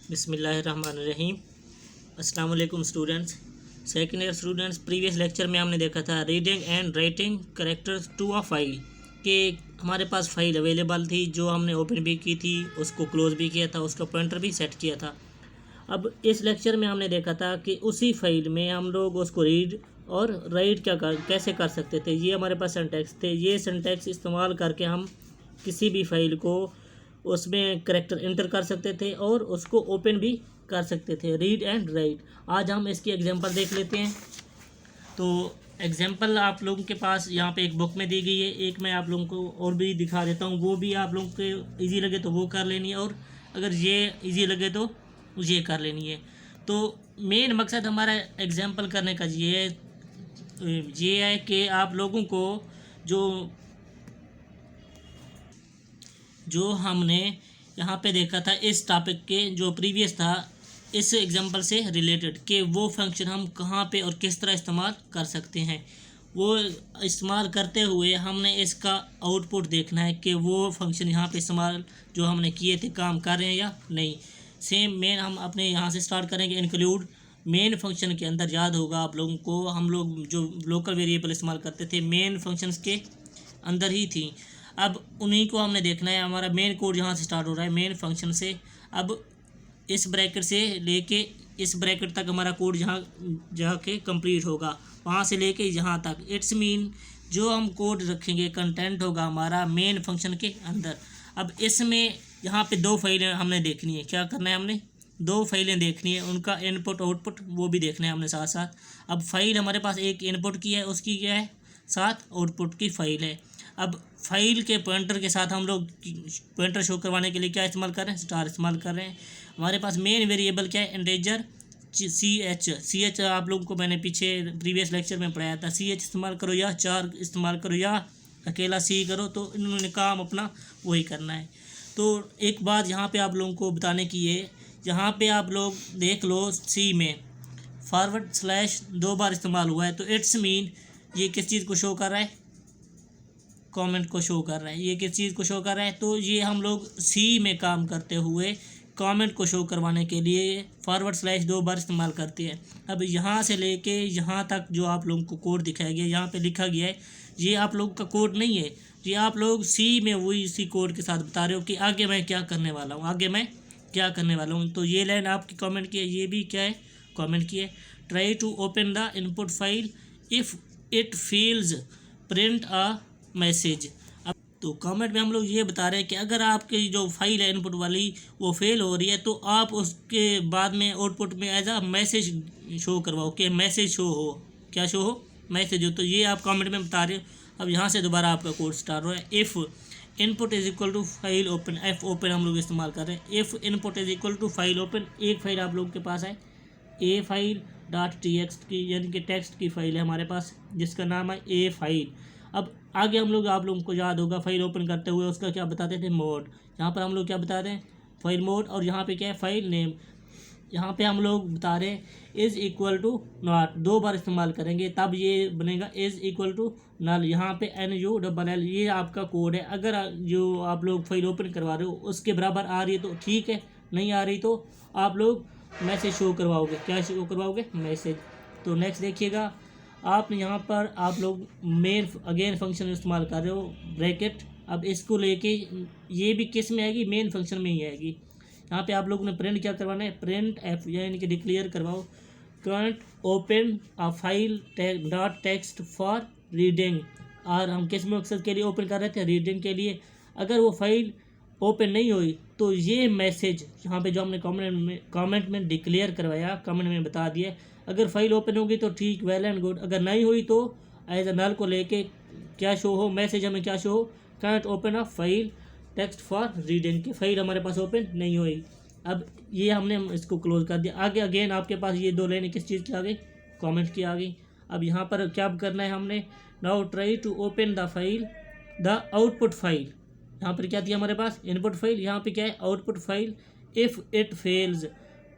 बिस्मिल्लाहिर्रहमानिर्रहीम। अस्सलाम वालेकुम students. Second year students, previous lecture में हमने देखा था reading and writing characters to a file कि हमारे पास फाइल अवेलेबल थी जो हमने ओपन भी की थी, उसको क्लोज भी किया था, उसका पॉइंटर भी सेट किया था। अब इस लेक्चर में हमने देखा था कि उसी फाइल में हम लोग उसको रीड और राइट कैसे कर सकते थे। ये हमारे पास सिंटैक्स थे। ये सिंटैक्स इस्तेमाल करके हम किसी भी फाइल को उसमें करैक्टर इंटर कर सकते थे और उसको ओपन भी कर सकते थे, रीड एंड राइट। आज हम इसकी एग्जांपल देख लेते हैं। तो एग्जांपल आप लोगों के पास यहाँ पे एक बुक में दी गई है, एक मैं आप लोगों को और भी दिखा देता हूँ, वो भी आप लोगों को इजी लगे तो वो कर लेनी है, और अगर ये इजी लगे तो ये कर लेनी है। तो मेन मकसद हमारा एग्जांपल करने का ये है कि आप लोगों को जो हमने यहाँ पे देखा था इस टॉपिक के जो प्रीवियस था, इस एग्जांपल से रिलेटेड कि वो फंक्शन हम कहाँ पे और किस तरह इस्तेमाल कर सकते हैं, वो इस्तेमाल करते हुए हमने इसका आउटपुट देखना है कि वो फंक्शन यहाँ पे इस्तेमाल जो हमने किए थे काम कर रहे हैं या नहीं। सेम मेन हम अपने यहाँ से स्टार्ट करेंगे। इंक्लूड मेन फंक्शन के अंदर याद होगा आप लोगों को, हम लोग जो लोकल वेरिएबल इस्तेमाल करते थे मेन फंक्शंस के अंदर ही थी। अब उन्हीं को हमने देखना है। हमारा मेन कोड यहाँ से स्टार्ट हो रहा है मेन फंक्शन से। अब इस ब्रैकेट से लेके इस ब्रैकेट तक हमारा कोड यहाँ जाके कंप्लीट होगा, वहाँ से लेके यहाँ तक। इट्स मीन जो हम कोड रखेंगे कंटेंट होगा हमारा मेन फंक्शन के अंदर। अब इसमें यहाँ पे दो फाइलें हमने देखनी है। क्या करना है, हमने दो फाइलें देखनी है, उनका इनपुट आउटपुट वो भी देखना है हमने साथ साथ। अब फाइल हमारे पास एक इनपुट की है, उसकी क्या है, साथ आउटपुट की फाइल है। अब फाइल के पॉइंटर के साथ हम लोग पॉइंटर शो करवाने के लिए क्या इस्तेमाल कर रहे हैं, स्टार इस्तेमाल कर रहे हैं। हमारे पास मेन वेरिएबल क्या है, इंटीजर सी एच आप लोगों को मैंने पीछे प्रीवियस लेक्चर में पढ़ाया था। सी एच इस्तेमाल करो या चार इस्तेमाल करो या अकेला सी करो, तो इन्होंने काम अपना वही करना है। तो एक बात यहाँ पे आप लोगों को बताने की है, यहाँ पे आप लोग देख लो सी में // दो बार इस्तेमाल हुआ है, तो इट्स मीन ये किस चीज़ को शो कर रहा है, कमेंट को शो कर रहा है। ये किस चीज़ को शो कर रहा है, तो ये हम लोग सी में काम करते हुए कमेंट को शो करवाने के लिए // दो बार इस्तेमाल करते हैं। अब यहाँ से लेके यहाँ तक जो आप लोगों को कोड दिखाया गया, यहाँ पे लिखा गया है, ये आप लोग का कोड नहीं है, ये आप लोग सी में वही इसी कोड के साथ बता रहे हो कि आगे मैं क्या करने वाला हूँ, तो ये लाइन आपकी कमेंट की है, ये भी क्या है, कमेंट की है। Try to open the input file if it fails print a message. अब तो कमेंट में हम लोग ये बता रहे हैं कि अगर आपकी जो फाइल है इनपुट वाली वो फेल हो रही है, तो आप उसके बाद में आउटपुट में एज अ मैसेज शो करवाओ कि मैसेज शो हो, क्या शो हो, मैसेज हो। तो ये आप कमेंट में बता रहे हो। अब यहाँ से दोबारा आपका कोड स्टार्ट हो रहा है। If input is equal to file open, F open हम लोग इस्तेमाल कर रहे हैं। If input is equal to file open, एक फाइल आप लोगों के पास है ए फाइल .txt की, यानी कि टेक्स्ट की फाइल है हमारे पास जिसका नाम है ए फाइल। अब आगे हम लोग आप लोगों को याद होगा फाइल ओपन करते हुए उसका क्या बताते थे, मोड। यहाँ पर हम लोग क्या बता रहे हैं, फाइल मोड, और यहाँ पे क्या है, फाइल नेम। यहाँ पे हम लोग बता रहे हैं इज़ इक्वल टू नॉट, दो बार इस्तेमाल करेंगे तब ये बनेगा इज़ इक्वल टू नल। यहाँ पे NULL ये आपका कोड है। अगर जो आप लोग फाइल ओपन करवा रहे हो उसके बराबर आ रही है तो ठीक है, नहीं आ रही तो आप लोग मैसेज शो करवाओगे। क्या शो करवाओगे, मैसेज। तो नेक्स्ट देखिएगा, आप यहाँ पर आप लोग मेन अगेन फंक्शन इस्तेमाल कर रहे हो, ब्रैकेट। अब इसको लेके ये भी किस में आएगी, मेन फंक्शन में ही आएगी। यहाँ पे आप लोगों ने प्रिंट क्या करवाना है, प्रिंट एफ, यानी कि डिक्लेयर करवाओ current open a file .txt for reading. और हम किस मकसद के लिए ओपन कर रहे थे, रीडिंग के लिए। अगर वो फाइल ओपन नहीं हुई तो ये मैसेज यहाँ पे जो हमने कमेंट में डिक्लेयर करवाया, कमेंट में बता दिया, अगर फाइल ओपन होगी तो ठीक, वेल एंड गुड। अगर नहीं हुई तो एज अ नल को लेके क्या शो हो, मैसेज हमें क्या शो हो, can't open a file text for reading की फाइल हमारे पास ओपन नहीं हुई। अब ये हमने इसको क्लोज कर दिया। आगे अगेन आपके पास ये दो लाइनें किस चीज़ की आ गई, कमेंट की आ गई। अब यहाँ पर क्या करना है हमने, now try to open the file the output file. यहाँ पर क्या दिया हमारे पास, इनपुट फाइल, यहाँ पे क्या है, output file. If it fails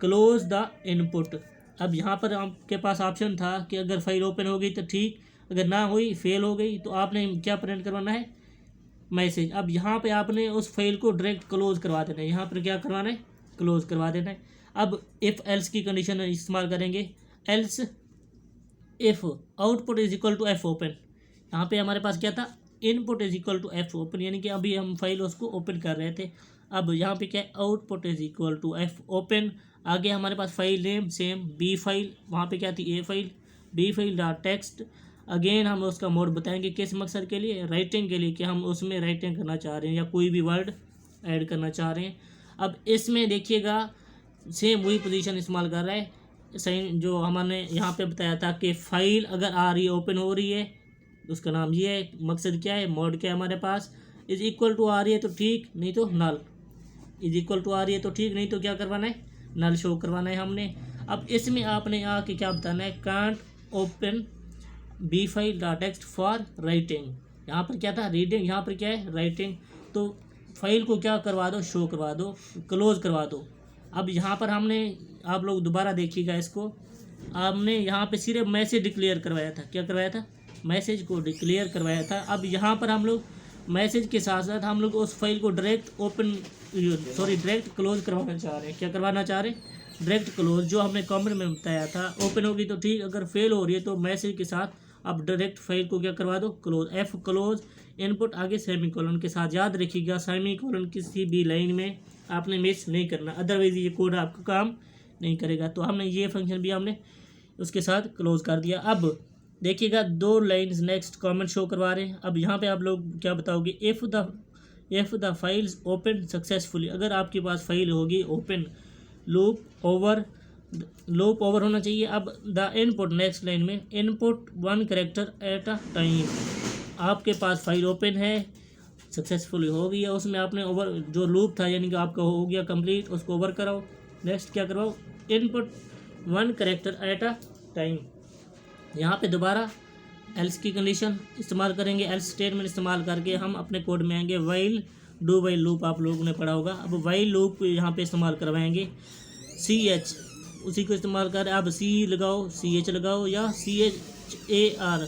close the input. अब यहाँ पर आपके पास ऑप्शन था कि अगर फाइल ओपन हो गई तो ठीक, अगर ना हुई, फेल हो गई, तो आपने क्या प्रिंट करवाना है, मैसेज। अब यहाँ पे आपने उस फाइल को डायरेक्ट क्लोज करवा देना है। यहाँ पर क्या करवाना है, क्लोज करवा देना है। अब इफ़ एल्स की कंडीशन इस्तेमाल करेंगे, else if output is equal to F open. यहाँ पे हमारे पास क्या था, input is equal to F open, यानी कि अभी हम फाइल उसको ओपन कर रहे थे। अब यहाँ पे क्या है, output is equal to F open. आगे हमारे पास file name same B file, वहाँ पे क्या थी A file, B file dot text. Again हम उसका मोड बताएंगे किस मकसद के लिए, राइटिंग के लिए, कि हम उसमें राइटिंग करना चाह रहे हैं या कोई भी वर्ड ऐड करना चाह रहे हैं। अब इसमें देखिएगा सेम वही पोजीशन इस्तेमाल कर रहा है, सही जो हमने यहाँ पे बताया था कि फ़ाइल अगर आ रही है, ओपन हो रही है, उसका नाम ये है। मकसद क्या है, मोड क्या है हमारे पास, इज इक्वल टू आ रही है तो ठीक, नहीं तो नल। इज इक्वल टू आ रही है तो ठीक, नहीं तो क्या करवाना है, नल शो करवाना है हमने। अब इसमें आपने आके क्या बताना है, can't open B file dot text for writing. यहाँ पर क्या था, रीडिंग, यहाँ पर क्या है, राइटिंग। तो फाइल को क्या करवा दो, शो करवा दो, क्लोज करवा दो। अब यहाँ पर हमने, आप लोग दोबारा देखिएगा इसको, हमने यहाँ पे सिर्फ मैसेज डिक्लेयर करवाया था। क्या करवाया था, मैसेज को डिक्लेयर करवाया था। अब यहाँ पर हम लोग मैसेज के साथ साथ हम लोग उस फाइल को डायरेक्ट क्लोज करवाना चाह रहे हैं। क्या करवाना चाह रहे हैं, डायरेक्ट क्लोज। जो हमने कमेंट में बताया था, ओपन होगी तो ठीक, अगर फेल हो रही है तो मैसेज के साथ आप डायरेक्ट फाइल को क्या करवा दो, क्लोज। एफ क्लोज इनपुट आगे सेमीकोलन के साथ। याद रखिएगा सेमीकोलन किसी भी लाइन में आपने मिस नहीं करना, अदरवाइज ये कोड आपका काम नहीं करेगा। तो हमने ये फंक्शन भी हमने उसके साथ क्लोज कर दिया। अब देखिएगा 2 लाइन्स नेक्स्ट कमेंट शो करवा रहे हैं। अब यहाँ पे आप लोग क्या बताओगे, if the files open successfully, अगर आपके पास फाइल होगी ओपन, लूप ओवर होना चाहिए। अब द इनपुट, नेक्स्ट लाइन में input 1 character at a time. आपके पास फाइल ओपन है, सक्सेसफुली हो गई है, उसमें आपने ओवर जो लूप था यानी कि आपका हो गया कंप्लीट, उसको ओवर कराओ। नेक्स्ट क्या करवाओ, input 1 character at a time. यहाँ पे दोबारा एल्स की कंडीशन इस्तेमाल करेंगे, एल्स स्टेटमेंट इस्तेमाल करके हम अपने कोड में आएंगे। वाइल डू वाइल लूप आप लोगों ने पढ़ा होगा। अब वाइल लूप यहाँ पे इस्तेमाल करवाएंगे। CH उसी को इस्तेमाल कर, अब C लगाओ, CH लगाओ, या CHAR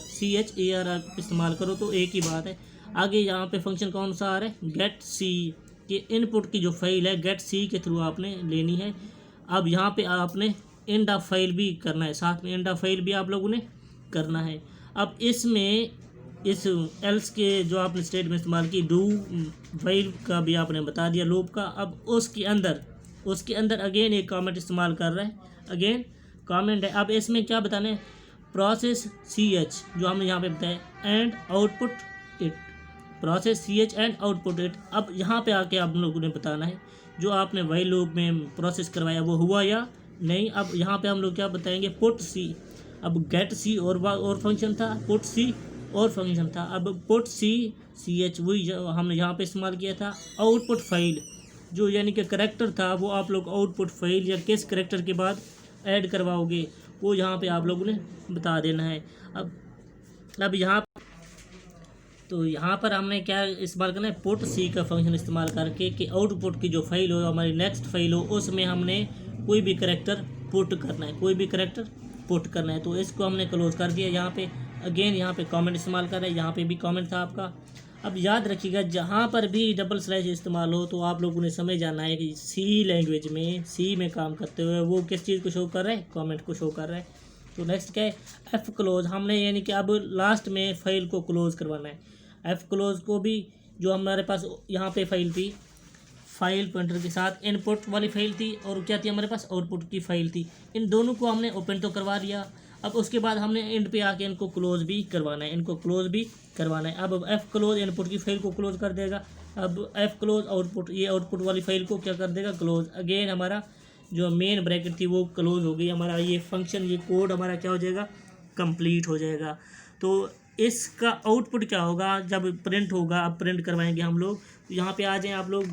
इस्तेमाल करो तो एक ही बात है। आगे यहाँ पे फंक्शन कौन सा आ रहा है, गेट सी, कि इनपुट की जो फाइल है गेट सी के थ्रू आपने लेनी है। अब यहाँ पे आपने एंड ऑफ फाइल भी करना है, साथ में एंड ऑफ फाइल भी आप लोगों ने करना है। अब इसमें इस एल्स के जो आपने स्टेटमेंट इस्तेमाल की, डू वाइल का भी आपने बता दिया, लूप का। अब उसके अंदर अगेन एक कमेंट इस्तेमाल कर रहा है, अगेन कमेंट है। अब इसमें क्या बताना है, प्रोसेस CH जो हमने यहाँ पे बताया, and output it, process CH and output it. अब यहाँ पे आके आप लोगों ने बताना है जो आपने वाइल लूप में प्रोसेस करवाया वो हुआ या नहीं। अब यहाँ पे हम लोग क्या बताएंगे, पुट C। अब गेट C और फंक्शन था, पुट C और फंक्शन था। अब पुट CH वही हमने यहाँ पे इस्तेमाल किया था। आउटपुट फाइल जो यानी कि करेक्टर था, वो आप लोग आउटपुट फाइल या किस करेक्टर के बाद ऐड करवाओगे वो यहाँ पे आप लोगों ने बता देना है। अब यहाँ पर हमने क्या इस्तेमाल करना है, पुट C का फंक्शन इस्तेमाल करके कि आउटपुट की जो फाइल हो, हमारी नेक्स्ट फाइल हो, उसमें हमने कोई भी करेक्टर पुट करना है, तो इसको हमने क्लोज कर दिया। यहाँ पे अगेन यहाँ पे कमेंट इस्तेमाल कर रहे हैं, यहाँ पे भी कमेंट था आपका। अब याद रखिएगा जहाँ पर भी डबल स्लैश इस्तेमाल हो तो आप लोगों ने समझ जाना है कि C लैंग्वेज में, C में काम करते हुए वो किस चीज़ को शो कर रहा है, कमेंट को शो कर रहा है। तो नेक्स्ट क्या है, F क्लोज। हमने यानी कि अब लास्ट में फाइल को क्लोज करवाना है। F क्लोज को भी जो हमारे पास यहाँ पे फाइल थी, फाइल पॉइंटर के साथ इनपुट वाली फाइल थी, और क्या थी हमारे पास, आउटपुट की फाइल थी। इन दोनों को हमने ओपन तो करवा दिया। अब उसके बाद हमने एंड पे आके इनको क्लोज भी करवाना है, अब F क्लोज इनपुट की फाइल को क्लोज कर देगा। अब F क्लोज आउटपुट, ये आउटपुट वाली फाइल को क्या कर देगा, क्लोज। अगेन हमारा जो मेन ब्रैकेट थी वो क्लोज हो गई। हमारा ये फंक्शन, ये कोड हमारा क्या हो जाएगा, कंप्लीट हो जाएगा। तो इसका आउटपुट क्या होगा जब प्रिंट होगा, अब प्रिंट करवाएंगे हम लोग। यहाँ पे आ जाएँ आप लोग,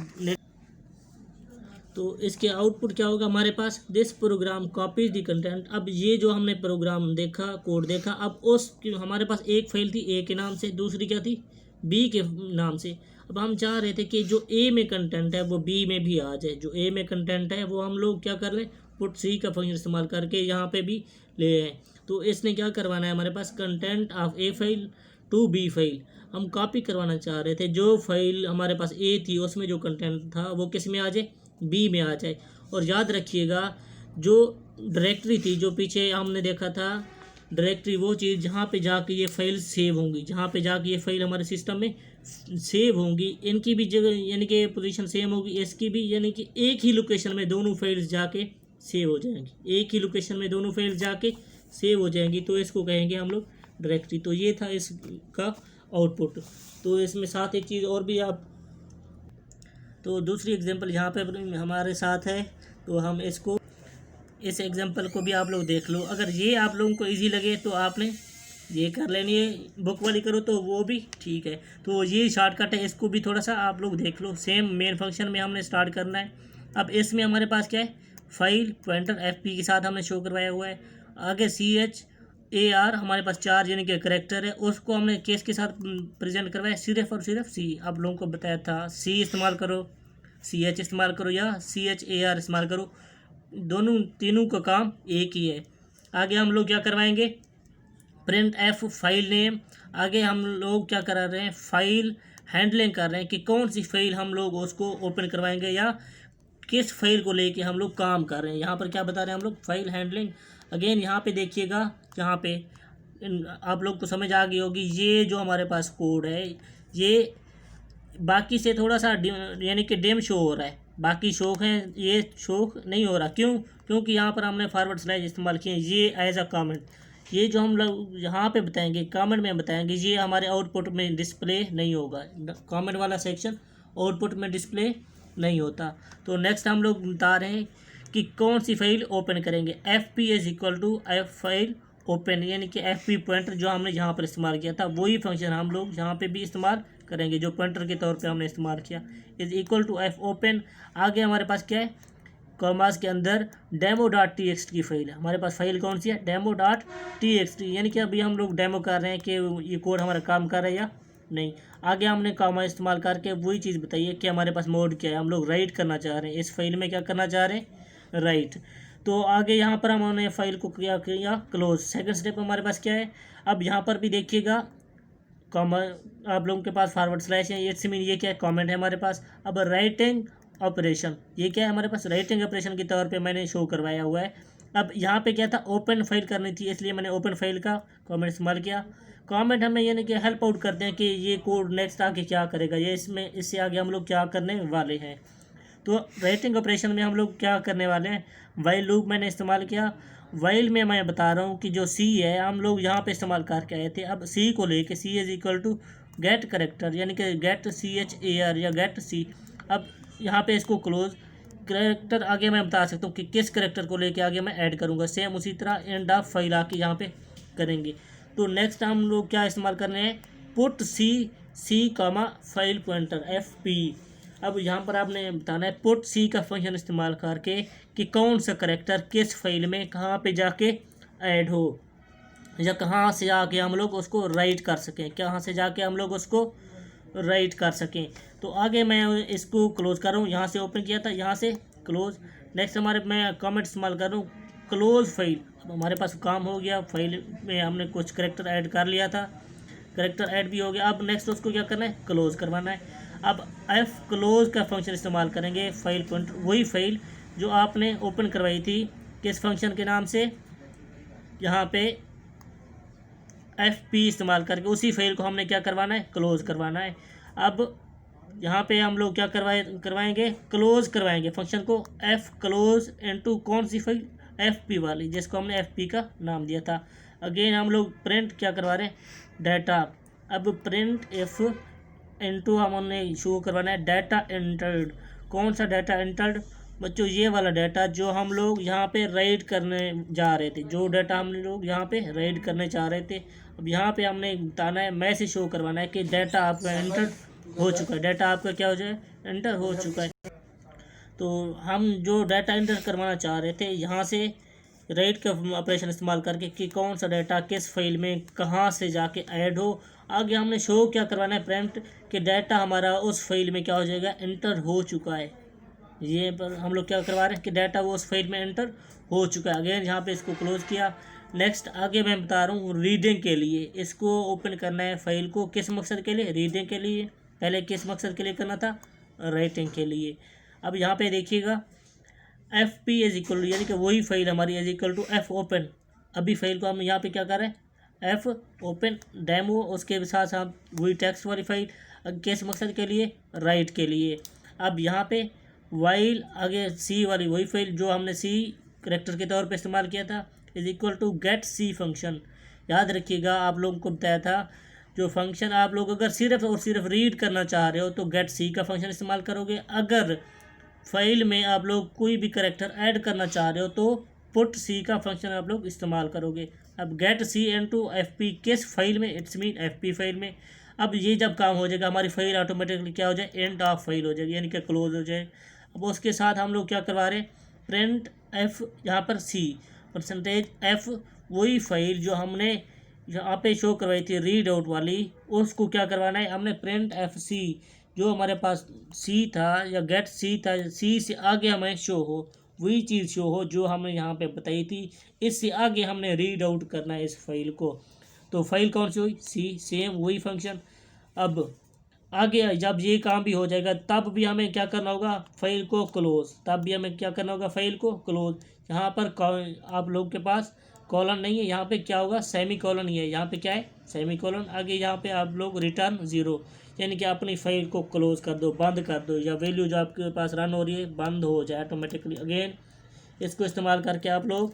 तो इसके आउटपुट क्या होगा हमारे पास, this program copies the content. अब ये जो हमने प्रोग्राम देखा, कोड देखा, अब उस हमारे पास एक फाइल थी A के नाम से, दूसरी क्या थी, B के नाम से। अब हम चाह रहे थे कि जो A में कंटेंट है वो B में भी आ जाए। जो A में कंटेंट है वो हम लोग क्या कर लें, पुट C का फंक्शन इस्तेमाल करके यहाँ पे भी ले आए। तो इसने क्या करवाना है, हमारे पास content of A file to B file हम कॉपी करवाना चाह रहे थे। जो फाइल हमारे पास A थी उसमें जो कंटेंट था वो किस में आ जाए, B में आ जाए। और याद रखिएगा जो डायरेक्टरी थी, जो पीछे हमने देखा था डायरेक्टरी, वो चीज़ जहाँ पे जाके ये फाइल सेव होंगी, जहाँ पे जाके ये फाइल हमारे सिस्टम में सेव होंगी, इनकी भी जगह यानी कि पोजीशन सेम होगी, इसकी भी, यानी कि एक ही लोकेशन में दोनों फाइल्स जाके सेव हो जाएंगी, एक ही लोकेशन में दोनों फाइल्स जाके सेव हो जाएंगी, तो इसको कहेंगे हम लोग डायरेक्टरी। तो ये था इसका आउटपुट। तो इसमें साथ एक चीज़ और भी आप, तो दूसरी एग्जांपल यहाँ पे हमारे साथ है, तो हम इसको, इस एग्जांपल को भी आप लोग देख लो। अगर ये आप लोगों को इजी लगे तो आपने ये कर लेनी है, बुक वाली करो तो वो भी ठीक है। तो ये शॉर्टकट है, इसको भी थोड़ा सा आप लोग देख लो। सेम मेन फंक्शन में हमने स्टार्ट करना है। अब इसमें हमारे पास क्या है, फाइल पॉइंटर FP के साथ हमने शो करवाया हुआ है। आगे CHAR हमारे पास 4 यानी कि करेक्टर है, उसको हमने केस के साथ प्रेजेंट करवाया, सिर्फ और सिर्फ C। आप लोगों को बताया था C इस्तेमाल करो, CH इस्तेमाल करो या CHAR इस्तेमाल करो, दोनों तीनों का काम एक ही है। आगे हम लोग क्या करवाएंगे, प्रिंट F फाइल नेम। आगे हम लोग क्या करा रहे हैं, फाइल हैंडलिंग कर रहे हैं कि कौन सी फाइल हम लोग उसको ओपन करवाएंगे या किस फाइल को लेके हम लोग काम कर रहे हैं। यहाँ पर क्या बता रहे हैं हम लोग, फाइल हैंडलिंग। अगेन यहाँ पे देखिएगा, यहाँ पे आप लोग को समझ आ गई होगी, ये जो हमारे पास कोड है ये बाकी से थोड़ा सा यानी कि डिम शो हो रहा है, बाकी शोक हैं, ये शोक नहीं हो रहा। क्यों? क्योंकि यहाँ पर हमने फॉरवर्ड स्लैश इस्तेमाल किए, ये एज अ कमेंट। ये जो हम लोग यहाँ पे बताएंगे, कमेंट में बताएंगे, ये हमारे आउटपुट में डिस्प्ले नहीं होगा। कमेंट वाला सेक्शन आउटपुट में डिस्प्ले नहीं होता। तो नेक्स्ट हम लोग बता रहे हैं कि कौन सी फाइल ओपन करेंगे। FP is equal to F file open, यानी कि FP पॉइंटर जो हमने यहाँ पर इस्तेमाल किया था वही फंक्शन हम लोग यहाँ पे भी इस्तेमाल करेंगे, जो पॉइंटर के तौर पे हमने इस्तेमाल किया, is equal to F open. आगे हमारे पास क्या है, कॉमास के अंदर demo.txt की फाइल है। हमारे पास फाइल कौन सी है, demo.txt, यानी कि अभी हम लोग डेमो कर रहे हैं कि ये कोड हमारा काम कर रहा है या नहीं। आगे हमने कॉमा इस्तेमाल करके वही चीज़ बताइए कि हमारे पास मोड क्या है, हम लोग राइट करना चाह रहे हैं, इस फाइल में क्या करना चाह रहे हैं, राइट। तो आगे यहाँ पर हमने फाइल को क्या किया, क्लोज। सेकंड स्टेप हमारे पास क्या है, अब यहाँ पर भी देखिएगा कॉमा, आप लोगों के पास फॉरवर्ड स्लैश है, इट्स मीन ये क्या है, कमेंट है हमारे पास। अब राइटिंग ऑपरेशन, ये क्या है हमारे पास, राइटिंग ऑपरेशन के तौर पे मैंने शो करवाया हुआ है। अब यहाँ पे क्या था, ओपन फाइल करनी थी, इसलिए मैंने ओपन फाइल का कमेंट इस्तेमाल किया। कमेंट हमें यानी कि हेल्प आउट करते हैं कि ये कोड नेक्स्ट आगे क्या करेगा, ये इसमें इससे आगे हम लोग क्या करने वाले हैं। तो राइटिंग ऑपरेशन में हम लोग क्या करने वाले हैं, वाइल लूप मैंने इस्तेमाल किया। वाइल में मैं बता रहा हूँ कि जो C है हम लोग यहाँ पे इस्तेमाल करके आए थे। अब C को लेके C is equal to get character, यानी कि गेट CHAR या गेट C। अब यहाँ पे इसको क्लोज। करेक्टर आगे मैं बता सकता हूँ कि किस करेक्टर को लेके आगे मैं ऐड करूँगा, सेम उसी तरह एंड ऑफ फाइल आके यहाँ पे करेंगे। तो नेक्स्ट हम लोग क्या इस्तेमाल कर रहे हैं, put C comma file pointer FP। अब यहाँ पर आपने बताना है पुट C का फंक्शन इस्तेमाल करके कि कौन सा करेक्टर किस फाइल में कहाँ पे जाके ऐड हो, या कहाँ से जाके हम लोग उसको राइट कर सकें, कहाँ से जाके हम लोग उसको राइट कर सकें। तो आगे मैं इसको क्लोज कर रहा हूँ, यहाँ से ओपन किया था, यहाँ से क्लोज। नेक्स्ट हमारे मैं कमेंट इस्तेमाल कर रहा हूँ, क्लोज फाइल। अब हमारे पास काम हो गया, फाइल में हमने कुछ करेक्टर ऐड कर लिया था, करेक्टर ऐड भी हो गया। अब नेक्स्ट उसको क्या करना है, क्लोज करवाना है। अब F क्लोज का फंक्शन इस्तेमाल करेंगे, फाइल पॉइंटर, वही फाइल जो आपने ओपन करवाई थी, किस फंक्शन के नाम से, यहाँ पे FP इस्तेमाल करके उसी फाइल को हमने क्या करवाना है, क्लोज करवाना है। अब यहाँ पे हम लोग क्या करवाएंगे, क्लोज करवाएंगे फंक्शन को, F क्लोज इनटू कौन सी फाइल, FP वाली, जिसको हमने FP का नाम दिया था। अगेन हम लोग प्रिंट क्या करवा रहे हैं, डाटा। अब प्रिंट F इनटू हमने शो करवाना है डाटा एंटर्ड। कौन सा डाटा एंटर्ड बच्चों, ये वाला डाटा जो हम लोग यहाँ पे राइट करने जा रहे थे, जो डाटा हम लोग यहाँ पे राइट करने चाह रहे थे। अब यहाँ पे हमने बताना है, मैसेज शो करवाना है कि डाटा आपका एंटर हो चुका है, डाटा आपका क्या हो जाए, एंटर हो चुका है। तो हम जो डाटा एंटर करवाना चाह रहे थे, यहाँ से राइट का ऑपरेशन इस्तेमाल करके कि कौन सा डाटा किस फाइल में कहाँ से जाके ऐड हो। आगे हमने शो क्या करवाना है, प्रिंट, कि डाटा हमारा उस फाइल में क्या हो जाएगा, एंटर हो चुका है। ये पर हम लोग क्या करवा रहे हैं कि डाटा वो उस फाइल में एंटर हो चुका है। अगेन यहाँ पे इसको क्लोज किया। नेक्स्ट आगे मैं बता रहा हूँ रीडिंग के लिए, इसको ओपन करना है फाइल को, किस मकसद के लिए, रीडिंग के लिए। पहले किस मकसद के लिए करना था, राइटिंग के लिए। अब यहाँ पे देखिएगा F P is equal to, यानी कि वही फाइल हमारी is equal to F open. अभी फाइल को हम यहाँ पे क्या कर रहे हैं, एफ ओपन डेमो, उसके साथ हम वही टेक्स्ट वाली फाइल, किस मकसद के लिए, राइट के लिए। अब यहाँ पे वाइल आगे सी वाली वही फाइल जो हमने सी करेक्टर के तौर पे इस्तेमाल किया था, is equal to get C function. याद रखिएगा आप लोगों को बताया था, जो फंक्शन आप लोग अगर सिर्फ और सिर्फ रीड करना चाह रहे हो तो गेट सी का फंक्शन इस्तेमाल करोगे, अगर फाइल में आप लोग कोई भी करेक्टर ऐड करना चाह रहे हो तो पुट सी का फंक्शन आप लोग इस्तेमाल करोगे। अब गेट सी इनटू एफ पी किस फाइल में, it's mean F P file में। अब ये जब काम हो जाएगा हमारी फाइल ऑटोमेटिकली क्या हो जाए, एंड ऑफ फाइल हो जाएगी, यानी कि क्लोज हो जाए। अब उसके साथ हम लोग क्या करवा रहे हैं, प्रिंट एफ, यहाँ पर सी परसेंटेज एफ, वही फाइल जो हमने यहाँ पे शो करवाई थी रीड आउट वाली, उसको क्या करवाना है हमने, प्रिंट एफ सी, जो हमारे पास सी था या गेट सी था, सी से आगे हमें शो हो, वही चीज़ शो हो जो हमने यहाँ पे बताई थी, इससे आगे हमने रीड आउट करना है इस फाइल को। तो फाइल कौन सी हुई, सी, सेम वही फंक्शन। अब आगे जब ये काम भी हो जाएगा तब भी हमें क्या करना होगा, फाइल को क्लोज, तब भी हमें क्या करना होगा, फाइल को क्लोज। यहाँ पर आप लोग के पास कॉलन नहीं है, यहाँ पे क्या होगा, सेमी कॉलन ही है, यहाँ पे क्या है, सेमी कॉलन। आगे यहाँ पे आप लोग रिटर्न 0, यानी कि अपनी फाइल को क्लोज कर दो, बंद कर दो, या वैल्यू जो आपके पास रन हो रही है बंद हो जाए ऑटोमेटिकली। अगेन इसको इस्तेमाल करके आप लोग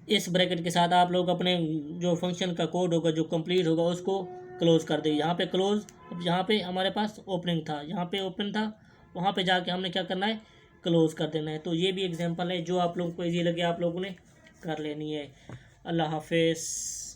इस ब्रैकेट के साथ आप लोग अपने जो फंक्शन का कोड होगा जो कंप्लीट होगा उसको क्लोज कर दें। यहाँ पे क्लोज, अब यहाँ पे हमारे पास ओपनिंग था, यहाँ पे ओपन था, वहाँ पे जाके हमने क्या करना है, क्लोज कर देना है। तो ये भी एग्जांपल है जो आप लोगों को इजी लगे आप लोगों ने कर लेनी है। अल्लाह हाफिज़।